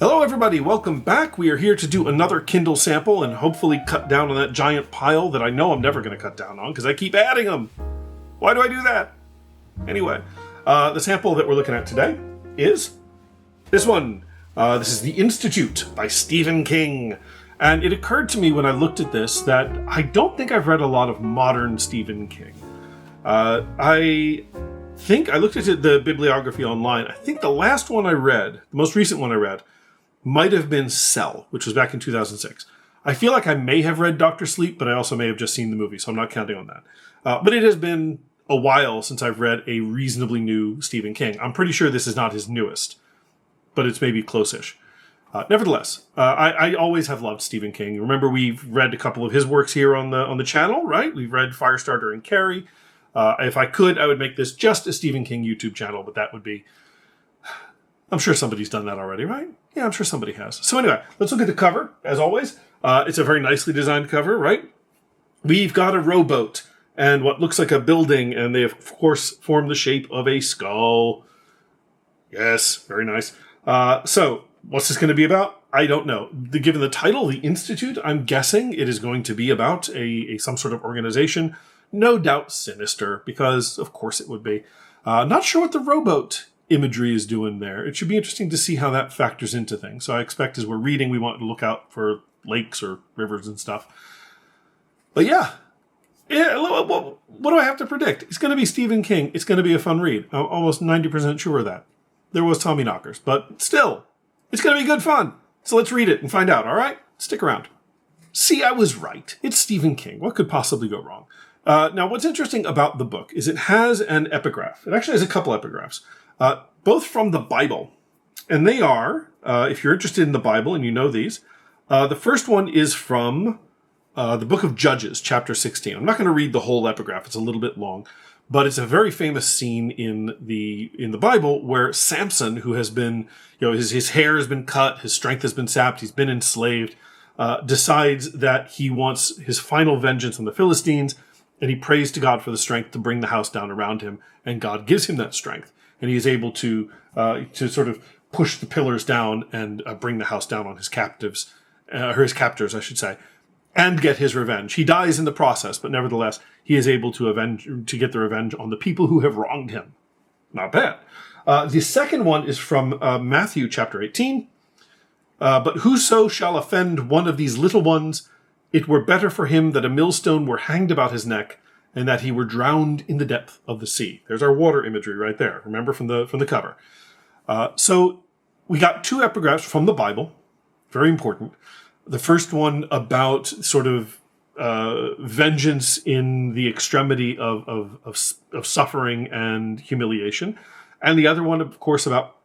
Hello everybody, welcome back. We are here to do another Kindle sample and hopefully cut down on that giant pile that I know I'm never going to cut down on because I keep adding them. Why do I do that? Anyway, the sample that we're looking at today is this one. This is The Institute by Stephen King. And it occurred to me when I looked at this that I don't think I've read a lot of modern Stephen King. I think I looked at the bibliography online. I think the last one I read, the most recent one I read, might have been Cell, which was back in 2006. I feel like I may have read Dr. Sleep, but I also may have just seen the movie, so I'm not counting on that. But it has been a while since I've read a reasonably new Stephen King. I'm pretty sure this is not his newest, but it's maybe close-ish. Nevertheless, I always have loved Stephen King. Remember, we've read a couple of his works here on the channel, right? We've read Firestarter and Carrie. If I could, I would make this just a Stephen King YouTube channel, but that would be... I'm sure somebody's done that already, right? Yeah, I'm sure somebody has. So anyway, let's look at the cover, as always. It's a very nicely designed cover, right? We've got a rowboat and what looks like a building, and they, of course, form the shape of a skull. Yes, very nice. So, what's this going to be about? I don't know. Given the title, The Institute, I'm guessing it is going to be about some sort of organization. No doubt sinister, because of course it would be. Not sure what the rowboat imagery is doing there. It should be interesting to see how that factors into things. So I expect as we're reading, we want to look out for lakes or rivers and stuff. But yeah, what do I have to predict? It's going to be Stephen King. It's going to be a fun read. I'm almost 90% sure of that. There was Tommy Knockers, but still, it's going to be good fun. So let's read it and find out, all right? Stick around. See, I was right. It's Stephen King. What could possibly go wrong? Now, what's interesting about the book is it has an epigraph. It actually has a couple epigraphs. Both from the Bible. And they are, if you're interested in the Bible and you know these, the first one is from the book of Judges, chapter 16. I'm not going to read the whole epigraph. It's a little bit long. But it's a very famous scene in the Bible where Samson, who has been, his hair has been cut, his strength has been sapped, he's been enslaved, decides that he wants his final vengeance on the Philistines, and he prays to God for the strength to bring the house down around him, and God gives him that strength. And he is able to sort of push the pillars down and bring the house down on his captives, or his captors, I should say, and get his revenge. He dies in the process, but nevertheless, he is able to get the revenge on the people who have wronged him. Not bad. The second one is from Matthew chapter 18. But whoso shall offend one of these little ones, it were better for him that a millstone were hanged about his neck, and that he were drowned in the depth of the sea. There's our water imagery right there. Remember from the cover. So we got two epigraphs from the Bible. Very important. The first one about sort of vengeance in the extremity of suffering and humiliation. And the other one, of course, about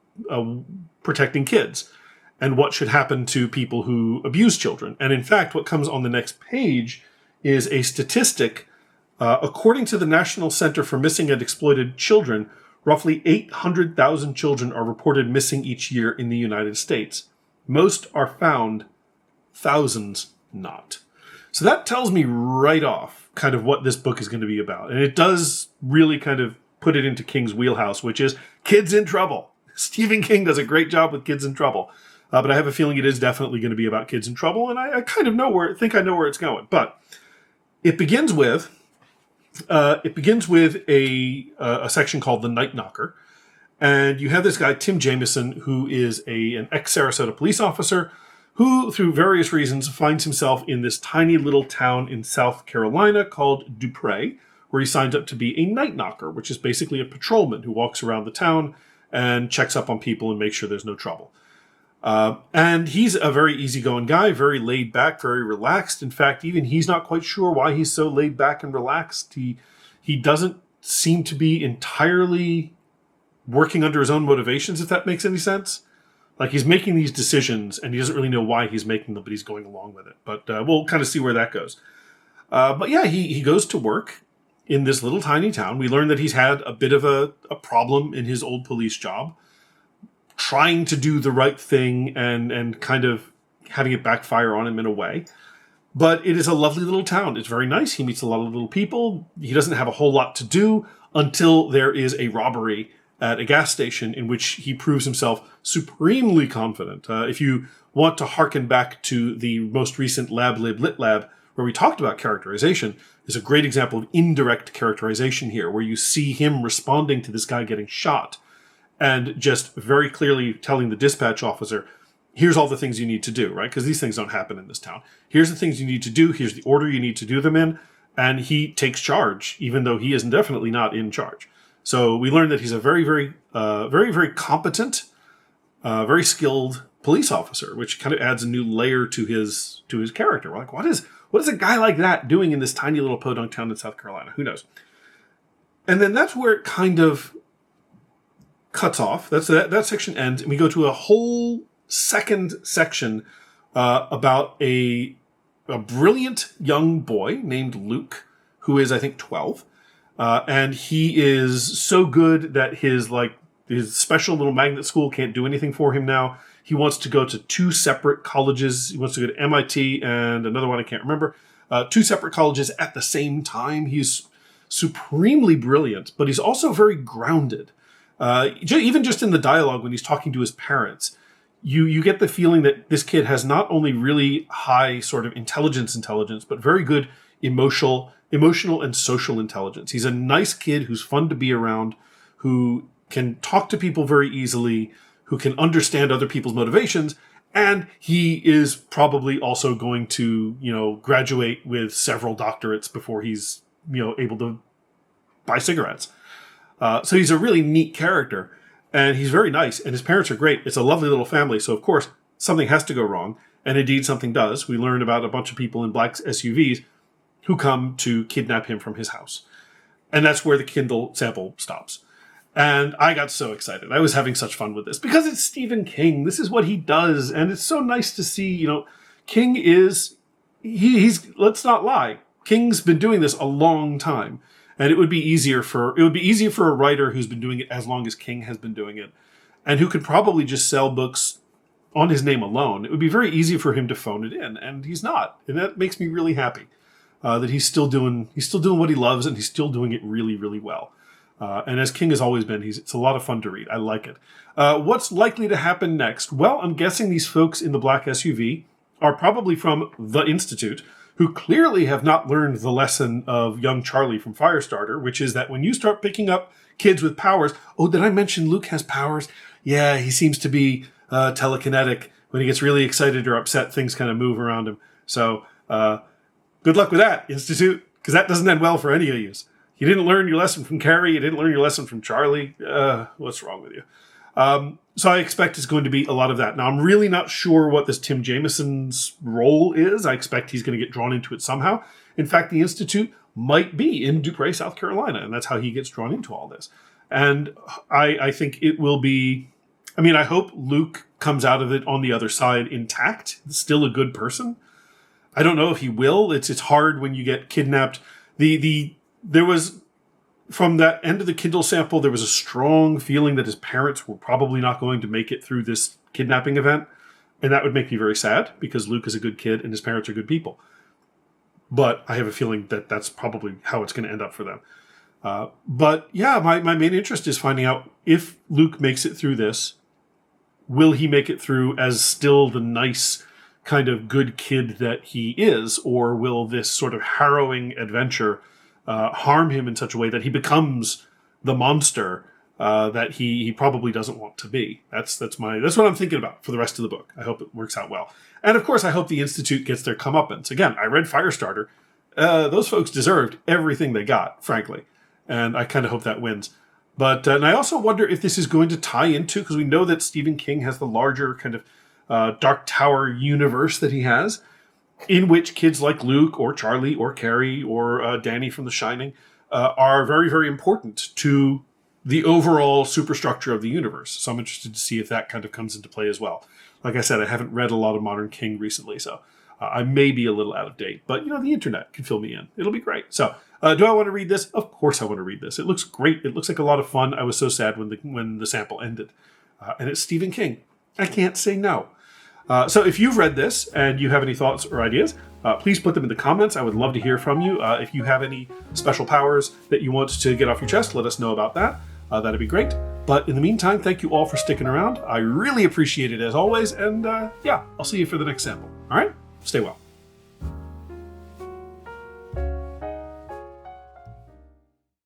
protecting kids and what should happen to people who abuse children. And in fact, what comes on the next page is a statistic. According to the National Center for Missing and Exploited Children, roughly 800,000 children are reported missing each year in the United States. Most are found, thousands not. So that tells me right off kind of what this book is going to be about. And it does really kind of put it into King's wheelhouse, which is kids in trouble. Stephen King does a great job with kids in trouble. But I have a feeling it is definitely going to be about kids in trouble. And I kind of think I know where it's going. But it begins with a section called The Night Knocker. And you have this guy, Tim Jameson, who is an ex-Sarasota police officer who, through various reasons, finds himself in this tiny little town in South Carolina called Dupre, where he signs up to be a night knocker, which is basically a patrolman who walks around the town and checks up on people and makes sure there's no trouble. And he's a very easygoing guy, very laid back, very relaxed. In fact, even he's not quite sure why he's so laid back and relaxed. He doesn't seem to be entirely working under his own motivations, if that makes any sense. Like, he's making these decisions, and he doesn't really know why he's making them, but he's going along with it. But we'll kind of see where that goes. But yeah, he goes to work in this little tiny town. We learn that he's had a bit of a problem in his old police job, trying to do the right thing and kind of having it backfire on him in a way. But it is a lovely little town. It's very nice. He meets a lot of little people. He doesn't have a whole lot to do until there is a robbery at a gas station in which he proves himself supremely confident. If you want to harken back to the most recent Lab Lib Lit Lab, where we talked about characterization, there's a great example of indirect characterization here, where you see him responding to this guy getting shot and just very clearly telling the dispatch officer, here's all the things you need to do, right? Because these things don't happen in this town. Here's the things you need to do. Here's the order you need to do them in. And he takes charge, even though he is definitely not in charge. So we learned that he's a very competent, very skilled police officer, which kind of adds a new layer to his character. We're like, what is a guy like that doing in this tiny little podunk town in South Carolina? Who knows? And then that's where it kind of cuts off. That section ends, and we go to a whole second section about a brilliant young boy named Luke, who is, I think, 12. And he is so good that his special little magnet school can't do anything for him now. He wants to go to two separate colleges. He wants to go to MIT and another one I can't remember. Two separate colleges at the same time. He's supremely brilliant, but he's also very grounded. Even just in the dialogue when he's talking to his parents, you get the feeling that this kid has not only really high sort of intelligence, but very good emotional and social intelligence. He's a nice kid who's fun to be around, who can talk to people very easily, who can understand other people's motivations, and he is probably also going to, graduate with several doctorates before he's, able to buy cigarettes. So he's a really neat character, and he's very nice, and his parents are great. It's a lovely little family, so of course, something has to go wrong, and indeed something does. We learn about a bunch of people in black SUVs who come to kidnap him from his house. And that's where the Kindle sample stops. And I got so excited. I was having such fun with this because it's Stephen King. This is what he does. And it's so nice to see, King is, he's, let's not lie, King's been doing this a long time. And it would be easier for a writer who's been doing it as long as King has been doing it, and who could probably just sell books on his name alone. It would be very easy for him to phone it in, and he's not. And that makes me really happy. That he's still doing what he loves, and he's still doing it really, really well. And as King has always been, it's a lot of fun to read. I like it. What's likely to happen next? Well, I'm guessing these folks in the black SUV are probably from The Institute, who clearly have not learned the lesson of young Charlie from Firestarter, which is that when you start picking up kids with powers, oh, did I mention Luke has powers? Yeah, he seems to be telekinetic. When he gets really excited or upset, things kind of move around him. So, good luck with that, Institute, because that doesn't end well for any of you. You didn't learn your lesson from Carrie. You didn't learn your lesson from Charlie. What's wrong with you? So I expect it's going to be a lot of that. Now, I'm really not sure what this Tim Jameson's role is. I expect he's going to get drawn into it somehow. In fact, the Institute might be in Dupre, South Carolina, and that's how he gets drawn into all this. And I think it will be... I hope Luke comes out of it on the other side intact, still a good person. I don't know if he will. It's hard when you get kidnapped. There was, from that end of the Kindle sample, there was a strong feeling that his parents were probably not going to make it through this kidnapping event. And that would make me very sad, because Luke is a good kid and his parents are good people. But I have a feeling that that's probably how it's going to end up for them. But yeah, my main interest is finding out if Luke makes it through this. Will he make it through as still the nice kind of good kid that he is? Or will this sort of harrowing adventure harm him in such a way that he becomes the monster that he probably doesn't want to be? That's what I'm thinking about for the rest of the book. I hope it works out well. And of course, I hope the Institute gets their comeuppance. Again, I read Firestarter. Those folks deserved everything they got, frankly. And I kind of hope that wins. But and I also wonder if this is going to tie into, because we know that Stephen King has the larger kind of Dark Tower universe that he has, in which kids like Luke or Charlie or Carrie or Danny from The Shining are very, very important to the overall superstructure of the universe. So I'm interested to see if that kind of comes into play as well. Like I said, I haven't read a lot of modern King recently, so I may be a little out of date. But, the internet can fill me in. It'll be great. So do I want to read this? Of course I want to read this. It looks great. It looks like a lot of fun. I was so sad when the sample ended. And it's Stephen King. I can't say no. So if you've read this and you have any thoughts or ideas, please put them in the comments. I would love to hear from you. If you have any special powers that you want to get off your chest, let us know about that. that'd be great. But in the meantime, thank you all for sticking around. I really appreciate it as always. And yeah, I'll see you for the next sample. All right? Stay well.